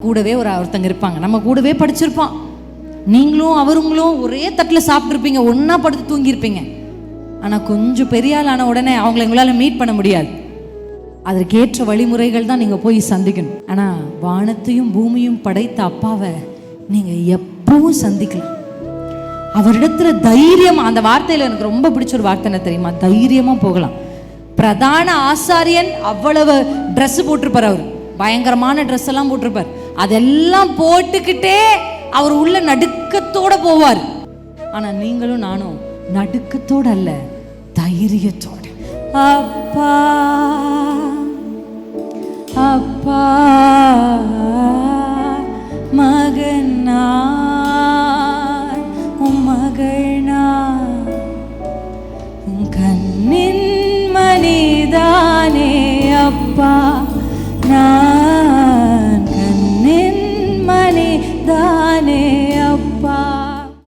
கூடவே ஒருத்தங்க இருப்பாங்க, நம்ம கூடவே படிச்சிருப்பான். நீங்களும் அவருங்களும் ஒரே தட்டில் சாப்பிட்ருப்பீங்க, ஒன்றா படுத்து தூங்கியிருப்பீங்க. ஆனால் கொஞ்சம் பெரிய ஆள் ஆன உடனே அவங்கள எங்களால் மீட் பண்ண முடியாது. அதற்கேற்ற வழிமுறைகள் தான் நீங்கள் போய் சந்திக்கணும். ஆனால் வானத்தையும் பூமியும் படைத்த அப்பாவை நீங்கள் எப்பவும் சந்திக்கலாம். அவரிடத்துல தைரியம், அந்த வார்த்தையில் எனக்கு ரொம்ப பிடிச்ச ஒரு வார்த்தை என்ன தெரியுமா? தைரியமாக போகலாம். பிரதான ஆசாரியன் அவ்வளவு ட்ரெஸ் போட்டிருப்பார், அவர் பயங்கரமான ட்ரெஸ் எல்லாம் போட்டிருப்பார். அதெல்லாம் போட்டுக்கிட்டே அவர் உள்ள நடுக்கத்தோட போவார். ஆனா நீங்களும் நானும் நடுக்கத்தோட அல்ல, தைரியத்தோட, அப்பா அப்பா